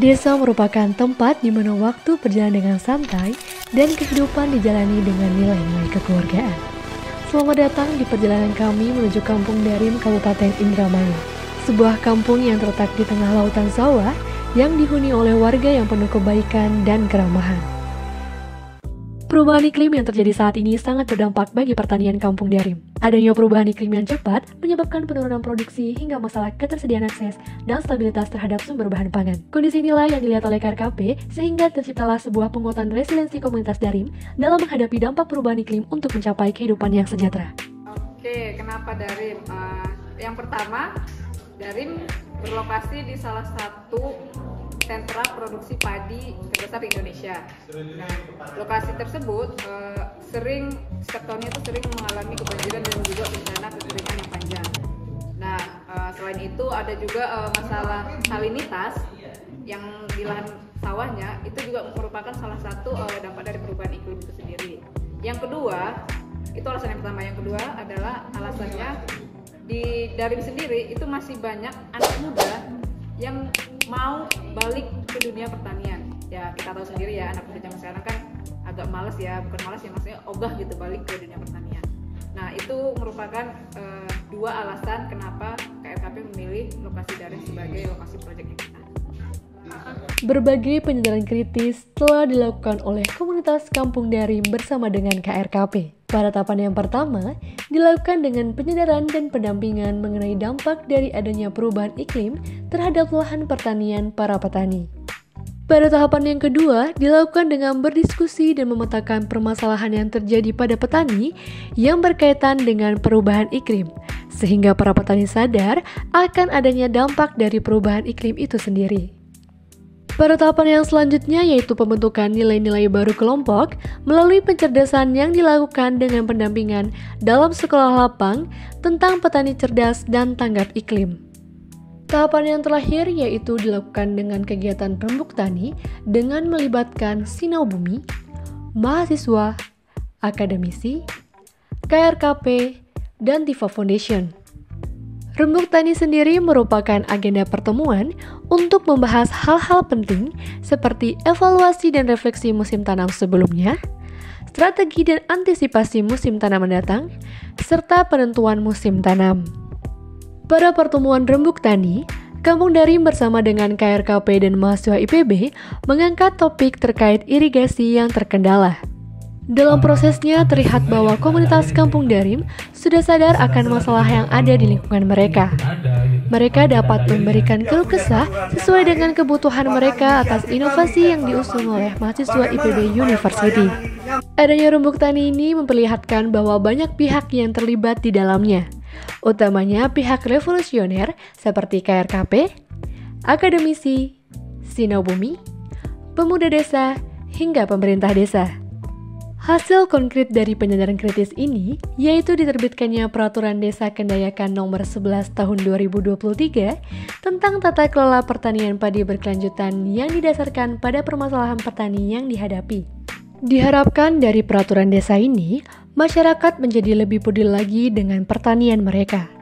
Desa merupakan tempat di mana waktu berjalan dengan santai dan kehidupan dijalani dengan nilai-nilai kekeluargaan. Selamat datang di perjalanan kami menuju Kampung Darim, Kabupaten Indramayu. Sebuah kampung yang terletak di tengah lautan sawah yang dihuni oleh warga yang penuh kebaikan dan keramahan. Perubahan iklim yang terjadi saat ini sangat berdampak bagi pertanian Kampung Darim. Adanya perubahan iklim yang cepat menyebabkan penurunan produksi hingga masalah ketersediaan akses dan stabilitas terhadap sumber bahan pangan. Kondisi inilah yang dilihat oleh KRKP sehingga terciptalah sebuah penguatan resiliensi komunitas Darim dalam menghadapi dampak perubahan iklim untuk mencapai kehidupan yang sejahtera. Oke, kenapa Darim? Yang pertama, Darim berlokasi di salah satu sentra produksi padi terbesar di Indonesia. Nah, lokasi tersebut setiap tahunnya itu sering mengalami kebanjiran dan juga bencana kekeringan yang panjang. Nah, selain itu ada juga masalah salinitas yang di lahan sawahnya itu juga merupakan salah satu dampak dari perubahan iklim itu sendiri. Yang kedua, itu alasan yang pertama. Yang kedua adalah alasannya di Darim sendiri itu masih banyak anak muda yang mau balik ke dunia pertanian. Ya kita tahu sendiri ya, anak muda zaman sekarang kan agak malas ya, bukan malas ya, maksudnya ogah gitu balik ke dunia pertanian. Nah itu merupakan dua alasan kenapa KRKP memilih lokasi Darim sebagai lokasi proyeknya kita. Berbagai penyadaran kritis telah dilakukan oleh komunitas Kampung Darim bersama dengan KRKP. Pada tahapan yang pertama, dilakukan dengan penyadaran dan pendampingan mengenai dampak dari adanya perubahan iklim terhadap lahan pertanian para petani. Pada tahapan yang kedua, dilakukan dengan berdiskusi dan memetakan permasalahan yang terjadi pada petani yang berkaitan dengan perubahan iklim, sehingga para petani sadar akan adanya dampak dari perubahan iklim itu sendiri. Pada tahapan yang selanjutnya yaitu pembentukan nilai-nilai baru kelompok melalui pencerdasan yang dilakukan dengan pendampingan dalam sekolah lapang tentang petani cerdas dan tanggap iklim. Tahapan yang terakhir yaitu dilakukan dengan kegiatan rembuk tani dengan melibatkan Sinau Bumi, mahasiswa, akademisi, KRKP, dan Tifa Foundation. Rembuk Tani sendiri merupakan agenda pertemuan untuk membahas hal-hal penting seperti evaluasi dan refleksi musim tanam sebelumnya, strategi dan antisipasi musim tanam mendatang, serta penentuan musim tanam. Pada pertemuan Rembuk Tani, Kampung Darim bersama dengan KRKP dan mahasiswa IPB mengangkat topik terkait irigasi yang terkendala. Dalam prosesnya terlihat bahwa komunitas Kampung Darim sudah sadar akan masalah yang ada di lingkungan mereka. Mereka dapat memberikan keluh kesah sesuai dengan kebutuhan mereka atas inovasi yang diusung oleh mahasiswa IPB University. Adanya Rembuk Tani ini memperlihatkan bahwa banyak pihak yang terlibat di dalamnya, utamanya pihak revolusioner seperti KRKP, akademisi, Sinau Bumi, pemuda desa, hingga pemerintah desa. Hasil konkret dari penyadaran kritis ini yaitu diterbitkannya Peraturan Desa Kendayakan Nomor 11 Tahun 2023 tentang tata kelola pertanian padi berkelanjutan yang didasarkan pada permasalahan petani yang dihadapi. Diharapkan dari peraturan desa ini, masyarakat menjadi lebih peduli lagi dengan pertanian mereka.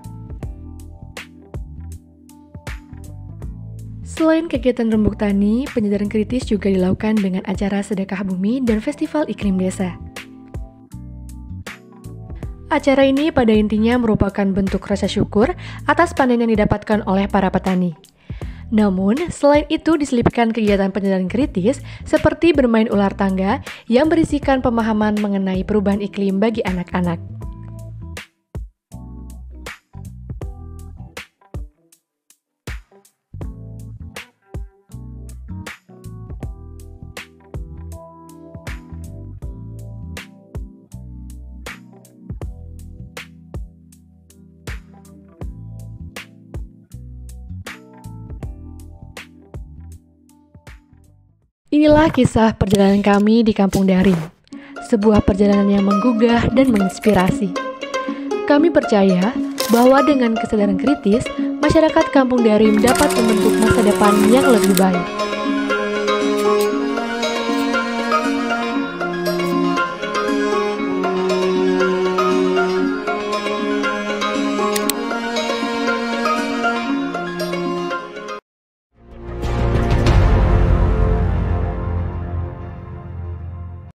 Selain kegiatan Rembuk Tani, penyadaran kritis juga dilakukan dengan acara Sedekah Bumi dan Festival Iklim Desa. Acara ini pada intinya merupakan bentuk rasa syukur atas panen yang didapatkan oleh para petani. Namun, selain itu diselipkan kegiatan penyadaran kritis seperti bermain ular tangga yang berisikan pemahaman mengenai perubahan iklim bagi anak-anak. Inilah kisah perjalanan kami di Kampung Darim, sebuah perjalanan yang menggugah dan menginspirasi. Kami percaya bahwa dengan kesadaran kritis, masyarakat Kampung Darim dapat membentuk masa depan yang lebih baik.